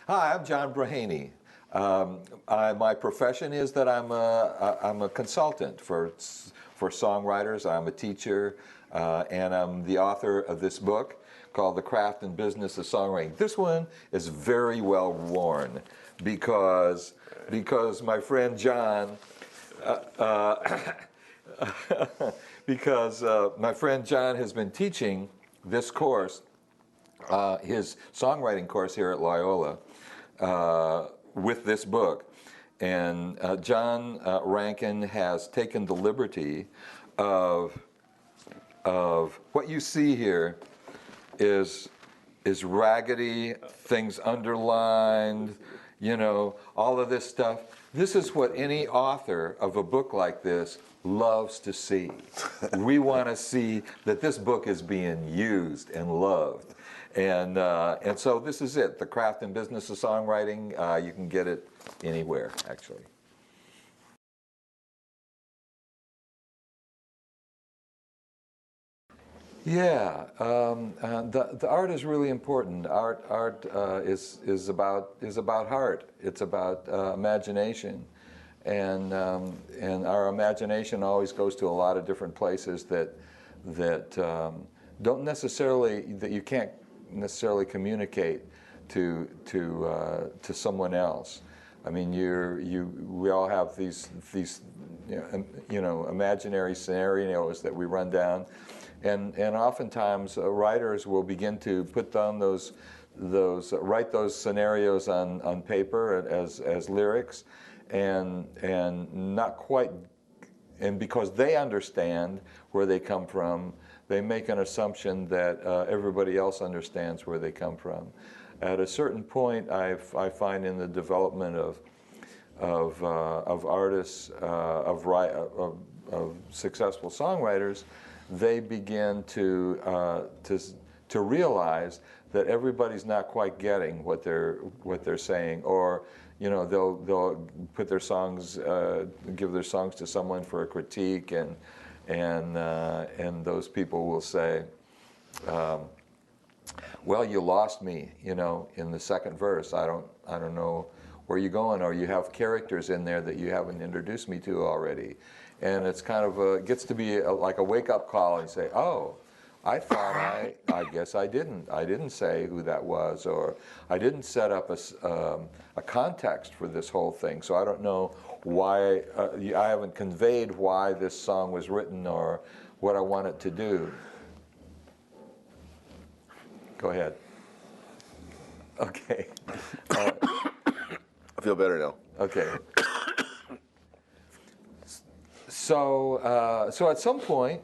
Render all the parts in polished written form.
Hi, I'm John Braheny. My profession is that I'm a consultant for songwriters. I'm a teacher, and I'm the author of this book called The Craft and Business of Songwriting. This one is very well worn because my friend John my friend John has been teaching this course, his songwriting course here at Loyola, with this book. And John Rankin has taken the liberty of what you see here is raggedy, things underlined, all of this stuff. This is what any author of a book like this loves to see. We want to see that this book is being used and loved. And so this is it, The Craft and Business of Songwriting. You can get it anywhere, actually. Yeah, the art is really important. Art is about heart. It's about imagination, and our imagination always goes to a lot of different places that don't necessarily, that you can't necessarily communicate to someone else. I mean, we all have these imaginary scenarios that we run down. And oftentimes writers will begin to put down write those scenarios on paper as lyrics, and not quite, and because they understand where they come from, they make an assumption that everybody else understands where they come from. At a certain point, I find in the development of artists, of successful songwriters, they begin to realize that everybody's not quite getting what they're saying, or they'll put their songs, give their songs to someone for a critique, and those people will say, well, you lost me, in the second verse. I don't know where you're going, or you have characters in there that you haven't introduced me to already. And it's kind of it gets to be like a wake-up call, and you say, oh, I thought I guess I didn't say who that was, or I didn't set up a context for this whole thing, so I don't know why, I haven't conveyed why this song was written or what I want it to do. Go ahead. Okay. I feel better now. Okay. So at some point,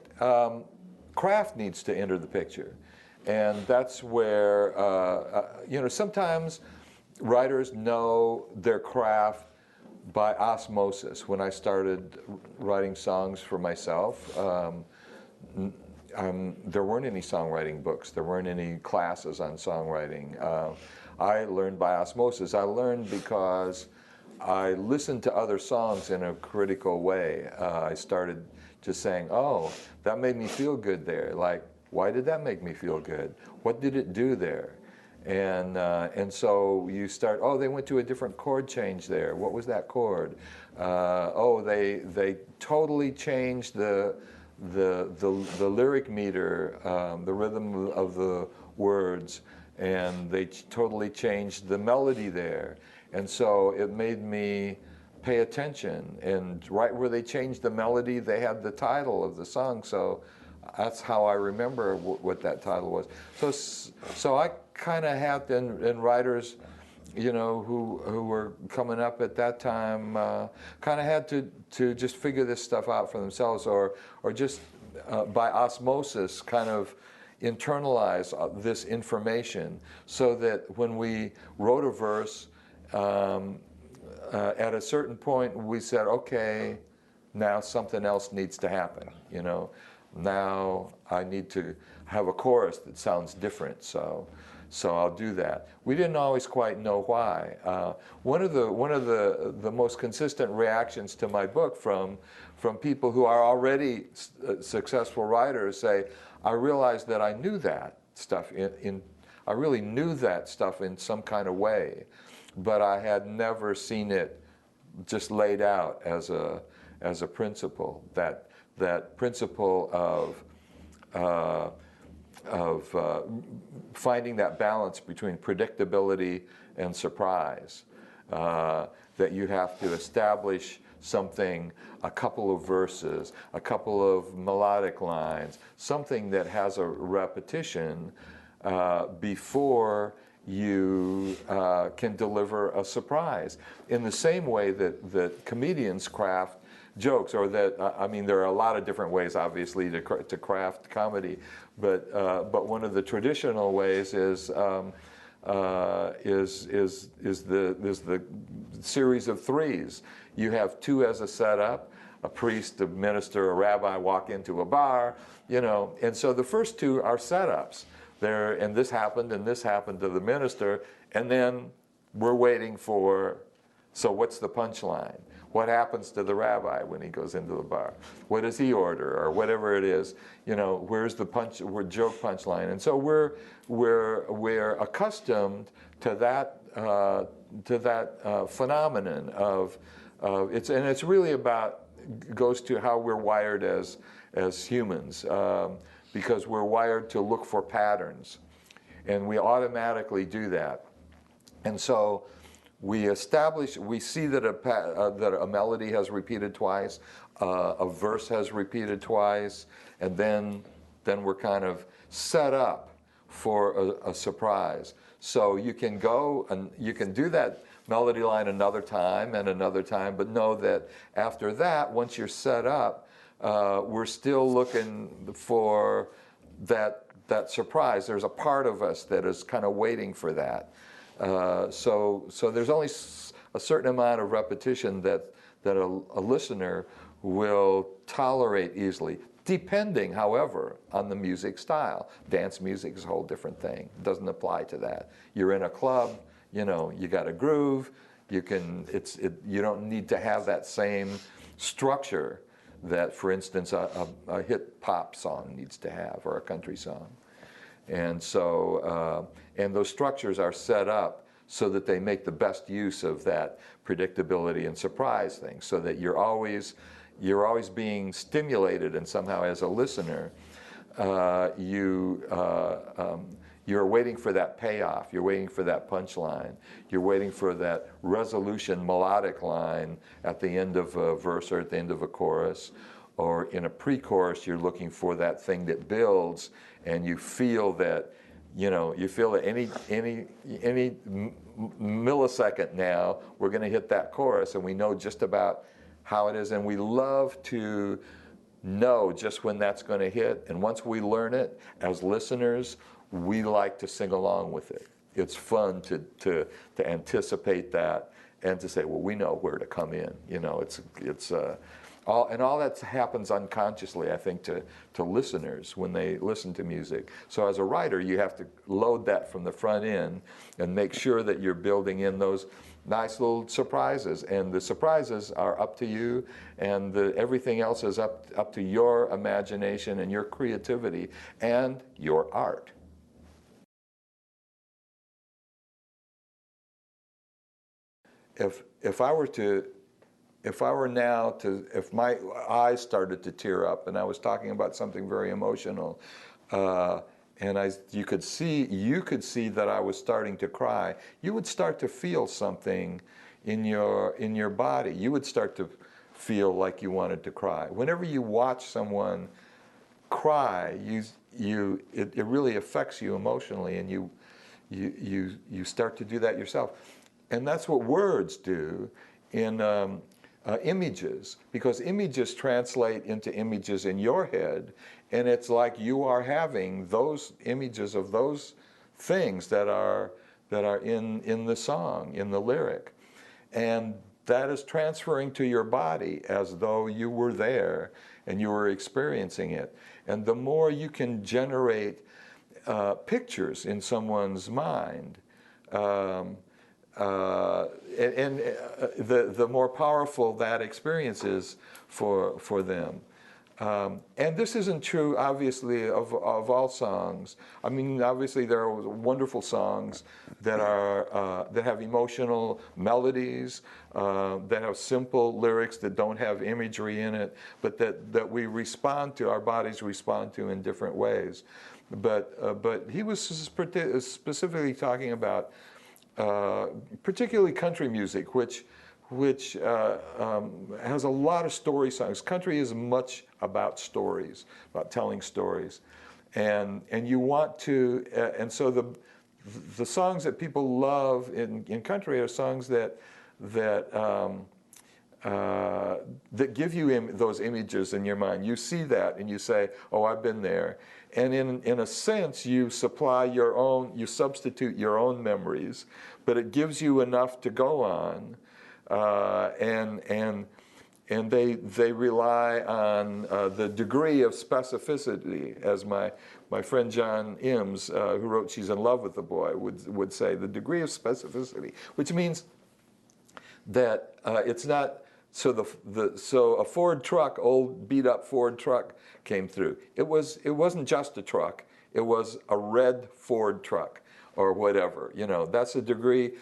craft needs to enter the picture, and that's where sometimes writers know their craft by osmosis. When I started writing songs for myself, there weren't any songwriting books. There weren't any classes on songwriting. I learned by osmosis. I learned because I listened to other songs in a critical way. I started just saying, oh, that made me feel good there. Like, why did that make me feel good? What did it do there? And so you start, oh, they went to a different chord change there. What was that chord? Oh, they totally changed the lyric meter, the rhythm of the words, and they totally changed the melody there. And so it made me pay attention. And right where they changed the melody, they had the title of the song. So that's how I remember what that title was. So I kind of had, and writers, who were coming up at that time, kind of had to just figure this stuff out for themselves, or just by osmosis kind of internalize this information, so that when we wrote a verse, at a certain point we said, okay, now something else needs to happen. Now I need to have a chorus that sounds different, so I'll do that. We didn't always quite know why. One of the most consistent reactions to my book from people who are already successful writers say, I realized that I knew that stuff I really knew that stuff in some kind of way, but I had never seen it just laid out as a principle. That principle of finding that balance between predictability and surprise. That you have to establish something, a couple of verses, a couple of melodic lines, something that has a repetition before you can deliver a surprise. In the same way that comedians craft jokes, or that, I mean, there are a lot of different ways, obviously, to craft comedy, but one of the traditional ways is the series of threes. You have two as a setup, a priest, a minister, a rabbi walk into a bar, you know, and so the first two are setups. And this happened to the minister, and then we're waiting for, so what's the punchline? What happens to the rabbi when he goes into the bar? What does he order, or whatever it is? You know, where's the joke punchline? And so we're accustomed to that phenomenon of it's really goes to how we're wired as humans, because we're wired to look for patterns, and we automatically do that, and so. We see that a melody has repeated twice, a verse has repeated twice, and then we're kind of set up for a surprise. So you can go and you can do that melody line another time and another time, but know that after that, once you're set up, we're still looking for that surprise. There's a part of us that is kind of waiting for that. So there's only a certain amount of repetition that a listener will tolerate easily, depending, however, on the music style. Dance music is a whole different thing. It doesn't apply to that. You're in a club, you know, you got a groove. You don't need to have that same structure that, for instance, a hip hop song needs to have, or a country song. And so, and those structures are set up so that they make the best use of that predictability and surprise thing, so that you're always being stimulated, and somehow as a listener, you're waiting for that payoff, you're waiting for that punchline, you're waiting for that resolution melodic line at the end of a verse or at the end of a chorus, or in a pre-chorus you're looking for that thing that builds. And you feel that, you know, any millisecond now, we're going to hit that chorus, and we know just about how it is, and we love to know just when that's going to hit. And once we learn it, as listeners, we like to sing along with it. It's fun to anticipate that and to say, well, we know where to come in. You know, all that happens unconsciously, I think, to listeners when they listen to music. So as a writer, you have to load that from the front end and make sure that you're building in those nice little surprises. And the surprises are up to you, and everything else is up to your imagination and your creativity and your art. If my eyes started to tear up and I was talking about something very emotional, and you could see that I was starting to cry, you would start to feel something in your body. You would start to feel like you wanted to cry. Whenever you watch someone cry, it really affects you emotionally, and you start to do that yourself. And that's what words do in images, because images translate into images in your head, and it's like you are having those images of those things that are in the song, in the lyric, and that is transferring to your body as though you were there and you were experiencing it. And the more you can generate pictures in someone's mind, the more powerful that experience is for them. And this isn't true, obviously, of all songs. I mean, obviously, there are wonderful songs that are that have emotional melodies, that have simple lyrics that don't have imagery in it, but that we respond to, our bodies respond to in different ways. But he was specifically talking about particularly country music, which has a lot of story songs. Country is much about stories, about telling stories, and you want to, and so the songs that people love in country are songs that give you those images in your mind. You see that and you say, "Oh, I've been there." And in a sense, you supply your own, you substitute your own memories, but it gives you enough to go on. And they rely on the degree of specificity, as my friend John Imms, who wrote "She's in Love with the Boy," would say, the degree of specificity, which means that it's not so a Ford truck, old beat up Ford truck, came through. It wasn't just a truck. It was a red Ford truck or whatever. You know, that's a degree.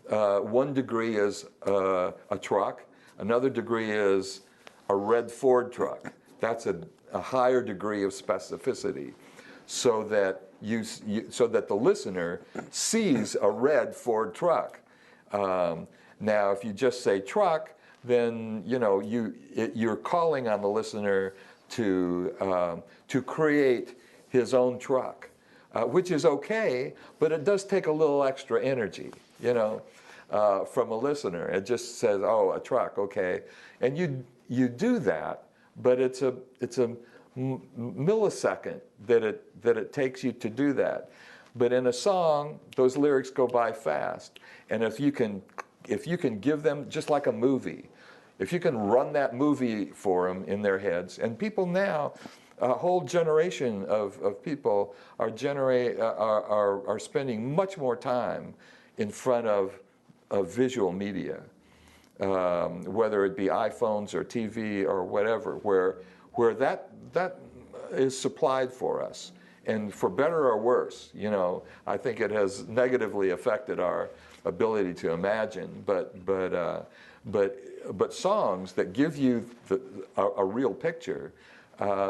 One degree is a truck. Another degree is a red Ford truck. That's a higher degree of specificity, so that so that the listener sees a red Ford truck. Now, if you just say truck, then you know you're calling on the listener to create his own truck, which is okay, but it does take a little extra energy, you know, from a listener. It just says, "Oh, a truck, okay," and you do that, but it's a millisecond that it takes you to do that. But in a song, those lyrics go by fast, and if you can give them, just like a movie, if you can run that movie for them in their heads, and people now, a whole generation of people are spending much more time in front of visual media, whether it be iPhones or TV or whatever, where that is supplied for us, and for better or worse. You know, I think it has negatively affected our ability to imagine, but songs that give you a real picture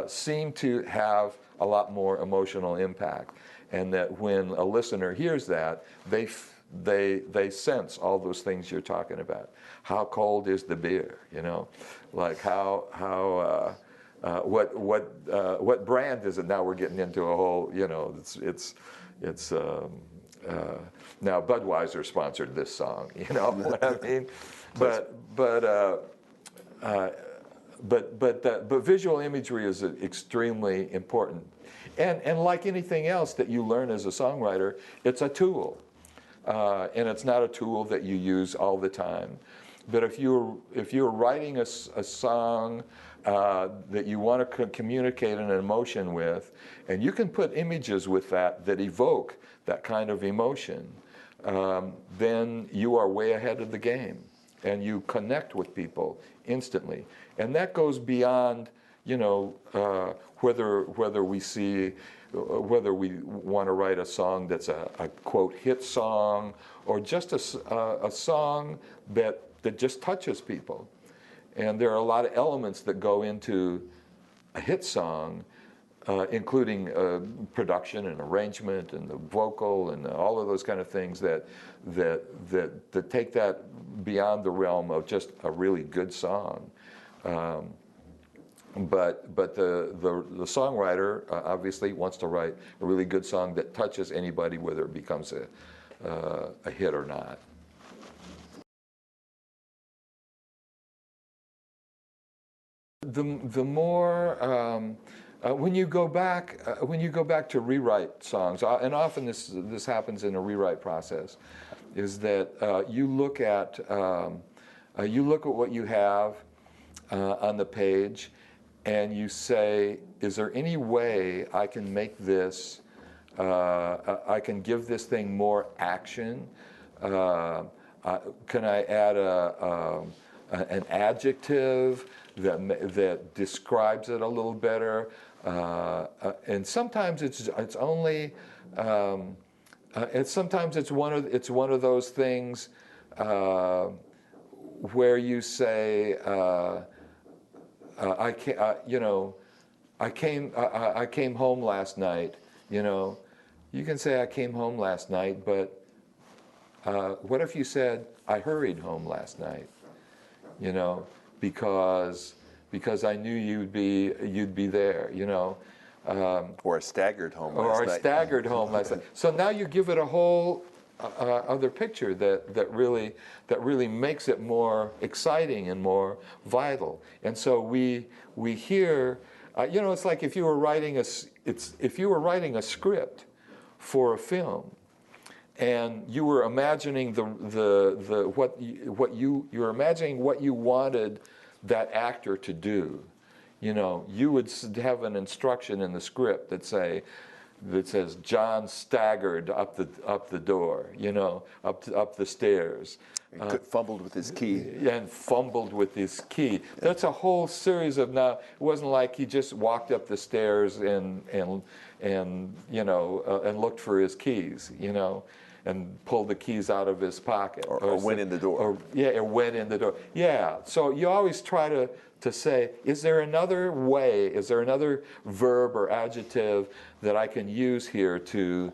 seem to have a lot more emotional impact, and that when a listener hears that, they sense all those things you're talking about. How cold is the beer? You know, like what brand is it? Now we're getting into a whole, you know, it's now Budweiser sponsored this song. You know what I mean? But visual imagery is extremely important, and like anything else that you learn as a songwriter, it's a tool, and it's not a tool that you use all the time. But if you're writing a song that you want to communicate an emotion with, and you can put images with that evoke that kind of emotion, then you are way ahead of the game, and you connect with people instantly. And that goes beyond, you know, whether we want to write a song that's a quote hit song, or just a song that just touches people. And there are a lot of elements that go into a hit song, including production and arrangement and the vocal and all of those kind of things that take that beyond the realm of just a really good song. But the songwriter obviously wants to write a really good song that touches anybody, whether it becomes a hit or not. The more when you go back to rewrite songs, and often this happens in a rewrite process, is that you look at what you have on the page, and you say, is there any way I can make this? I can give this thing more action. Can I add an adjective that describes it a little better, and sometimes it's only sometimes it's one of those things where you say I can't, I came home last night. You can say I came home last night, but what if you said I hurried home last night? Because I knew you'd be there. Or I staggered home last Or I night. staggered home last night. So now you give it a whole other picture that really makes it more exciting and more vital. And so we hear, it's like if you were writing a script for a film, and you were imagining you were imagining what you wanted that actor to do. You would have an instruction in the script that says John staggered up the door, up the stairs. Fumbled with his key. And fumbled with his key. That's a whole series of, now, it wasn't like he just walked up the stairs and looked for his keys, and pulled the keys out of his pocket. Or went in the door. Or went in the door. Yeah, so you always try to say, is there another way, is there another verb or adjective that I can use here to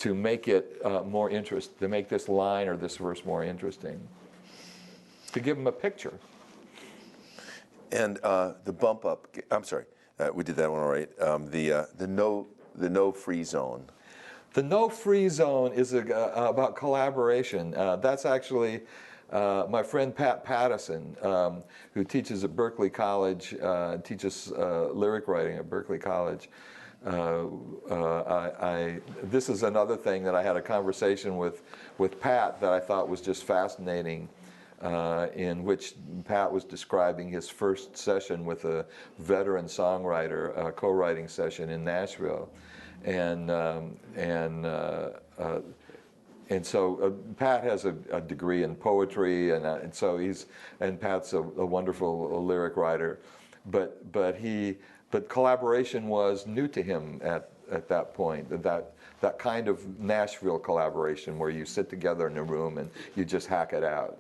make it more interesting, to make this line or this verse more interesting, to give them a picture. And the bump up, I'm sorry, we did that one all right. The no free zone. The no free zone is about collaboration. That's actually my friend Pat Pattison, who teaches at Berkeley College, teaches lyric writing at Berkeley College. This is another thing that I had a conversation with Pat that I thought was just fascinating, in which Pat was describing his first session with a veteran songwriter, a co-writing session in Nashville. And so Pat has a degree in poetry, and so Pat's a wonderful lyric writer, but collaboration was new to him at that point. That kind of Nashville collaboration where you sit together in a room and you just hack it out.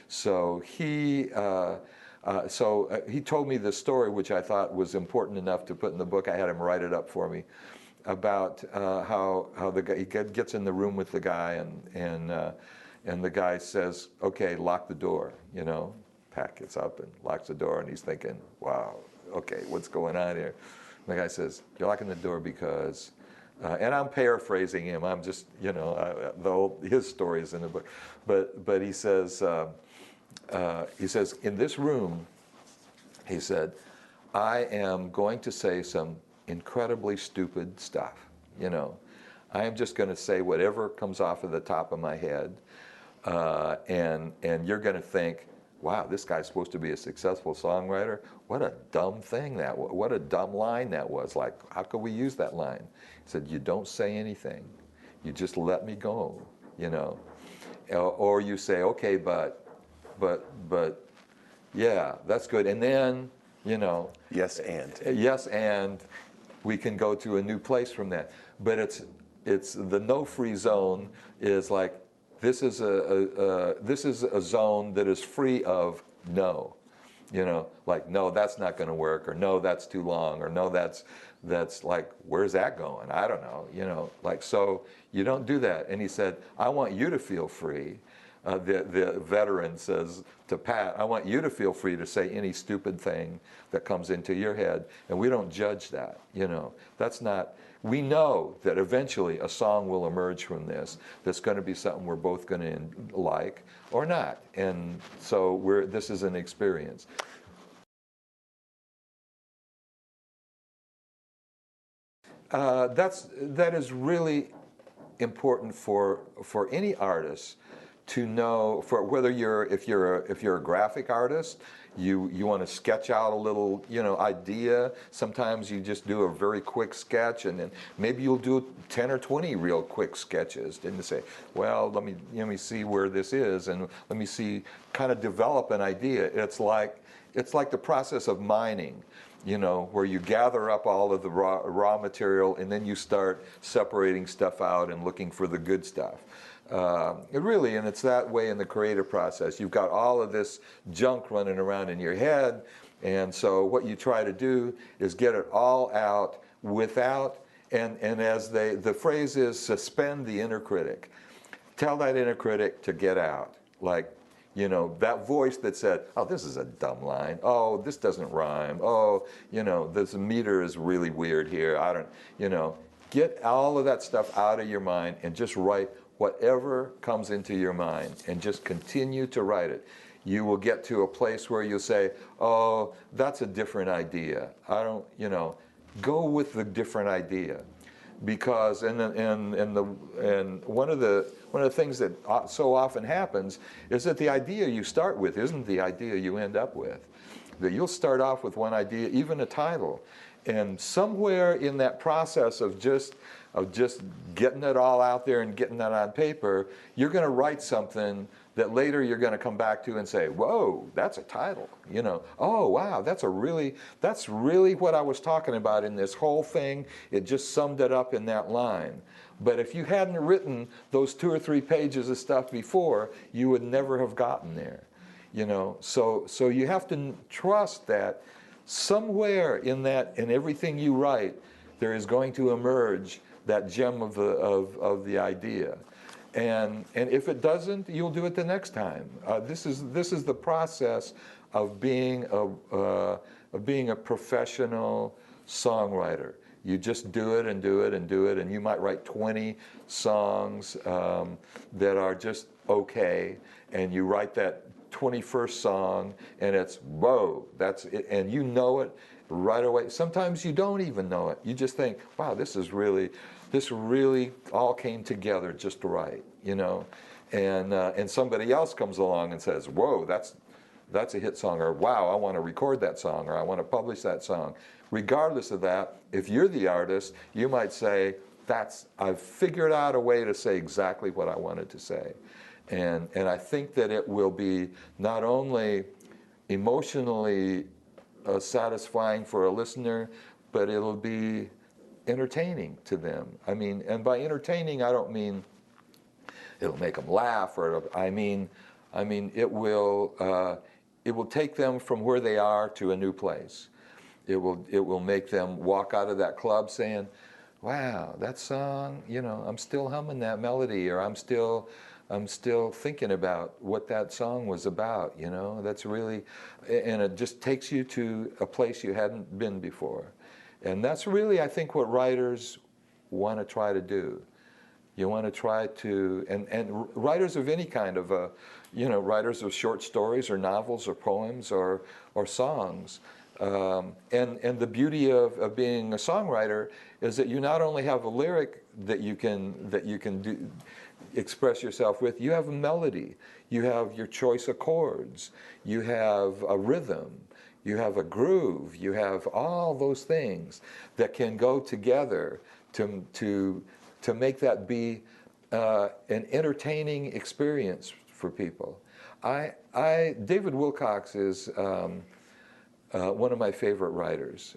So he told me this story, which I thought was important enough to put in the book. I had him write it up for me, about how the guy, he gets in the room with the guy, and the guy says, "Okay, lock the door." Pat gets up and locks the door, and he's thinking, "Wow, okay, what's going on here?" And the guy says, "You're locking the door because," and I'm paraphrasing him. I'm just, his story is in the book, but he says, "In this room," he said, "I am going to say some incredibly stupid stuff. I am just going to say whatever comes off of the top of my head, and you're going to think, wow, this guy's supposed to be a successful songwriter. What a dumb thing that was. What a dumb line that was. Like, how could we use that line?" He said, "You don't say anything. You just let me go, Or you say, okay, but, yeah, that's good. And then, Yes, and. Yes, and we can go to a new place from that. But it's the no free zone is like, this is a zone that is free of no. Like, no, that's not going to work, or no, that's too long, or no, that's like, where's that going? I don't know. Like, so you don't do that. And he said, I want you to feel free. The veteran says to Pat, I want you to feel free to say any stupid thing that comes into your head, and we don't judge that. That's not. We know that eventually a song will emerge from this that's going to be something we're both going to like or not, and so this is an experience. That is really important for any artist to know, for whether if you're a graphic artist, you want to sketch out a little, idea. Sometimes you just do a very quick sketch, and then maybe you'll do 10 or 20 real quick sketches, and say, well, let me see where this is, and let me see, kind of develop an idea. It's like the process of mining, where you gather up all of the raw material, and then you start separating stuff out and looking for the good stuff. And it's that way in the creative process. You've got all of this junk running around in your head, and so what you try to do is get it all out without, and as the phrase is, suspend the inner critic. Tell that inner critic to get out. Like, that voice that said, oh, this is a dumb line. Oh, this doesn't rhyme. Oh, this meter is really weird here. Get all of that stuff out of your mind and just write whatever comes into your mind, and just continue to write it. You will get to a place where you'll say, oh, that's a different idea. Go with the different idea. Because one of the things that so often happens is that the idea you start with isn't the idea you end up with. That you'll start off with one idea, even a title, and somewhere in that process of just getting it all out there and getting that on paper, you're going to write something that later you're going to come back to and say, whoa, that's a title. Oh, wow, that's really what I was talking about in this whole thing. It just summed it up in that line. But if you hadn't written those 2 or 3 pages of stuff before, you would never have gotten there. So you have to trust that somewhere in everything you write, there is going to emerge that gem of the idea. And if it doesn't, you'll do it the next time. This is the process of being a professional songwriter. You just do it and do it and do it, and you might write 20 songs that are just okay, and you write that 21st song, and it's, whoa, that's it, and you know it right away. Sometimes you don't even know it. You just think, wow, this really all came together just right, and somebody else comes along and says, whoa, that's a hit song, or wow, I want to record that song, or I want to publish that song. Regardless of that, if you're the artist, you might say, I've figured out a way to say exactly what I wanted to say. And I think that it will be not only emotionally satisfying for a listener, but it'll be entertaining to them. And by entertaining, I don't mean it'll make them laugh, or I mean it will take them from where they are to a new place. It will make them walk out of that club saying, wow, that song, I'm still humming that melody, or I'm still thinking about what that song was about, that's really, and it just takes you to a place you hadn't been before. And that's really, I think, what writers want to try to do. You want to try to, and writers of any kind of, writers of short stories or novels or poems or songs. And the beauty of being a songwriter is that you not only have a lyric that you can express yourself with, you have a melody, you have your choice of chords, you have a rhythm, you have a groove, you have all those things that can go together to make that be an entertaining experience for people. David Wilcox is one of my favorite writers.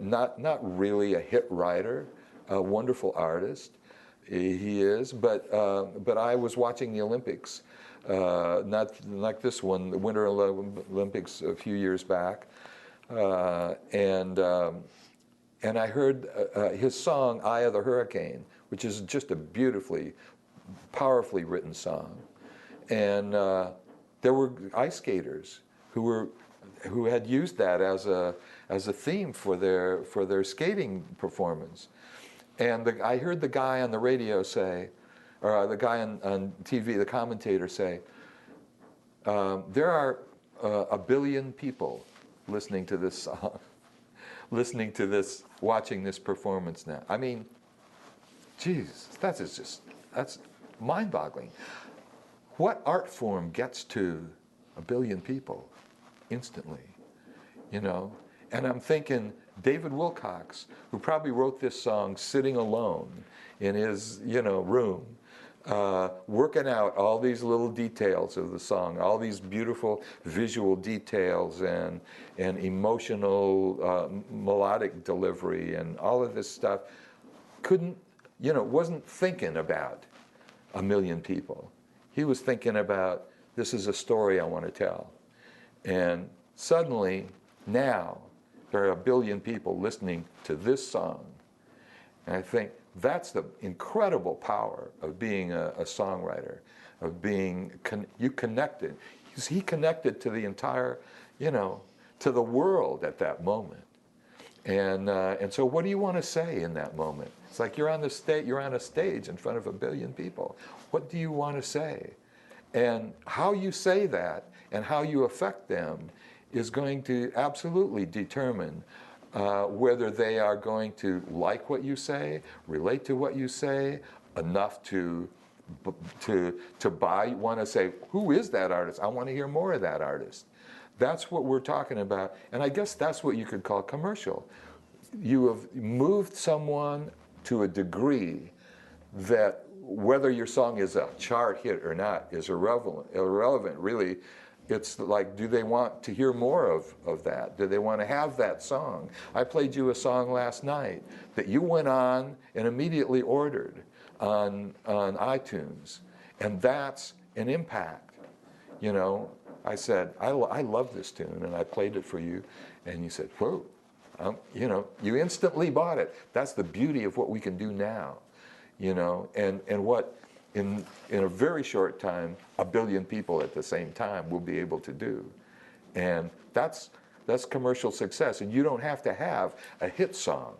Not really a hit writer, a wonderful artist. He is, but I was watching the Olympics, not like this one, the Winter Olympics a few years back, and I heard his song "Eye of the Hurricane," which is just a beautifully, powerfully written song, and there were ice skaters who had used that as a theme for their skating performance. And I heard the guy on the radio say, or the guy on TV, the commentator say, there are 1 billion people listening to this song, listening to this, watching this performance now. Jesus, that's mind-boggling. What art form gets to 1 billion people instantly, you know? And I'm thinking David Wilcox, who probably wrote this song sitting alone in his, room, working out all these little details of the song, all these beautiful visual details and emotional melodic delivery and all of this stuff, wasn't thinking about 1 million people. He was thinking about, this is a story I want to tell. And suddenly, now, there are 1 billion people listening to this song. And I think that's the incredible power of being a songwriter, of being, you connected. He connected to the entire, to the world at that moment. And so what do you want to say in that moment? It's like you're on a stage in front of 1 billion people. What do you want to say? And how you say that and how you affect them is going to absolutely determine whether they are going to like what you say, relate to what you say, enough to buy, want to say, who is that artist? I want to hear more of that artist. That's what we're talking about. And I guess that's what you could call commercial. You have moved someone to a degree that whether your song is a chart hit or not is irrelevant, really. It's like, do they want to hear more of that? Do they want to have that song? I played you a song last night that you went on and immediately ordered on iTunes. And that's an impact. I said, I love this tune, and I played it for you. And you said, whoa, you instantly bought it. That's the beauty of what we can do now, and what in a very short time, 1 billion people at the same time will be able to do. And that's commercial success. And you don't have to have a hit song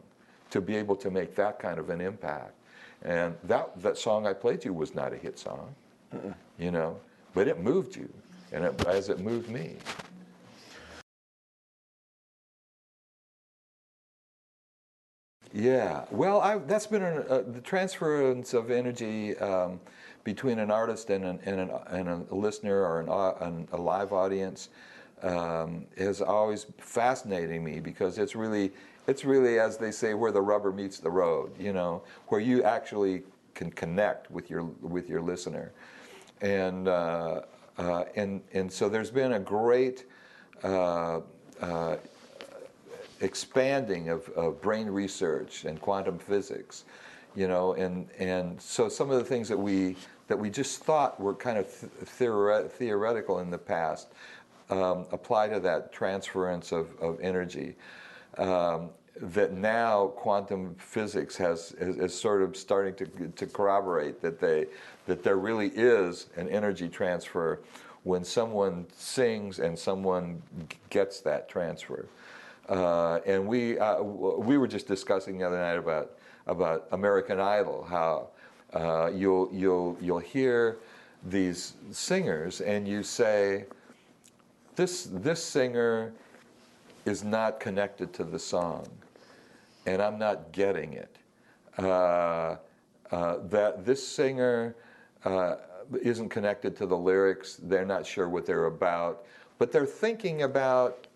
to be able to make that kind of an impact. And that song I played you was not a hit song, but it moved you, and as it moved me. Yeah, well, that's been the transference of energy between an artist and a listener or a live audience is always fascinating me, because it's really, as they say, where the rubber meets the road. Where you actually can connect with your listener, and so there's been a great expanding of brain research and quantum physics, and so some of the things that we just thought were kind of theoretical in the past apply to that transference of energy. That now quantum physics is sort of starting to corroborate that there really is an energy transfer when someone sings and someone gets that transfer. And we were just discussing the other night about American Idol, how you'll hear these singers and you say, this singer is not connected to the song, and I'm not getting it. That this singer isn't connected to the lyrics, they're not sure what they're about, but they're thinking about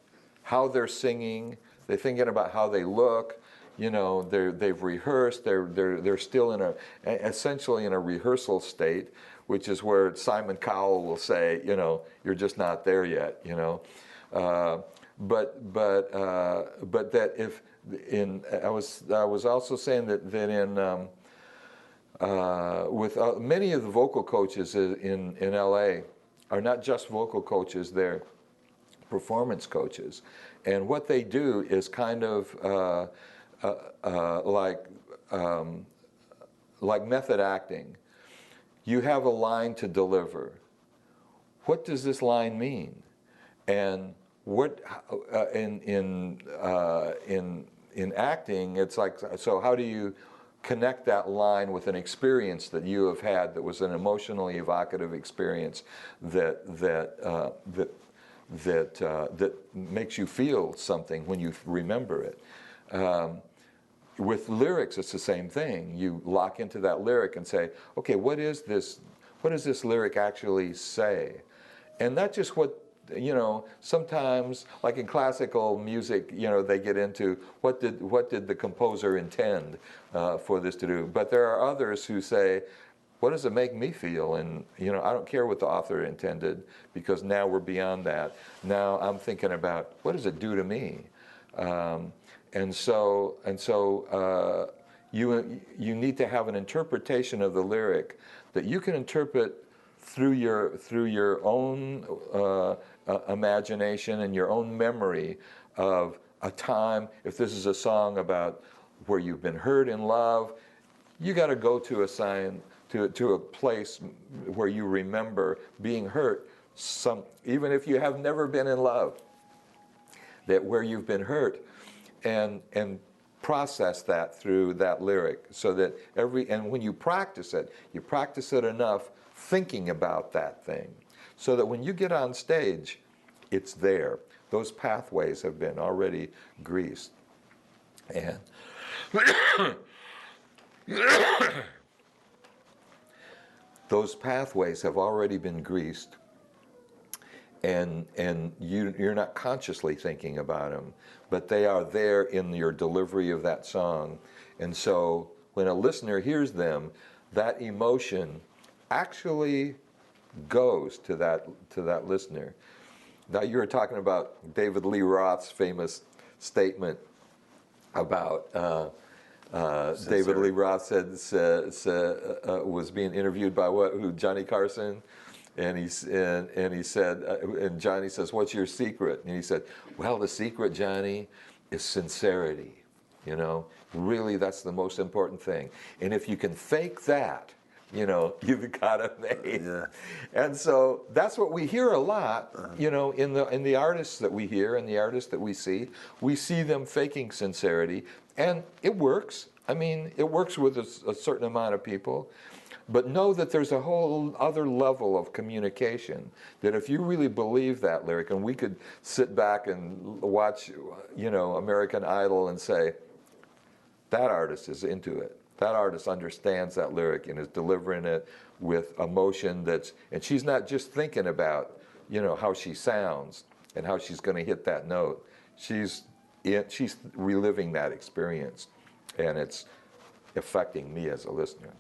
how they're singing, they're thinking about how they look, they've rehearsed, they're still essentially in a rehearsal state, which is where Simon Cowell will say, you're just not there yet, but that if I was also saying that in with many of the vocal coaches in LA are not just vocal coaches, they're performance coaches, and what they do is kind of like method acting. You have a line to deliver. What does this line mean? And what in acting, it's like, so how do you connect that line with an experience that you have had that was an emotionally evocative experience that makes you feel something when you remember it. with lyrics, it's the same thing. You lock into that lyric and say, okay, what is this? What does this lyric actually say? And not just what, you know, sometimes, like in classical music, you know, they get into what did the composer intend for this to do. But there are others who say, what does it make me feel? And, you know, I don't care what the author intended, because now we're beyond that. Now I'm thinking about, what does it do to me? And so you need to have an interpretation of the lyric that you can interpret through your own imagination and your own memory of a time. If this is a song about where you've been hurt in love, you got to go to a place where you remember being hurt. Even if you have never been in love, that where you've been hurt, and process that through that lyric, so that and when you practice it enough, thinking about that thing, so that when you get on stage, it's there. Those pathways have been already greased. And those pathways have already been greased, and you're not consciously thinking about them, but they are there in your delivery of that song. And so when a listener hears them, that emotion actually goes to that listener. Now, you were talking about David Lee Roth's famous statement about David Lee Roth was being interviewed by Johnny Carson, and he said, and Johnny says, "What's your secret?" And he said, "Well, the secret, Johnny, is sincerity. You know, really, that's the most important thing. And if you can fake that, you know, you've got it made." Yeah. And so that's what we hear a lot, you know, in the artists that we hear and the artists that we see them faking sincerity, and it works. I mean, it works with a certain amount of people. But know that there's a whole other level of communication, that if you really believe that lyric, and we could sit back and watch, you know, American Idol and say, that artist is into it. That artist understands that lyric and is delivering it with emotion and she's not just thinking about, you know, how she sounds and how she's going to hit that note. She's reliving that experience, and it's affecting me as a listener.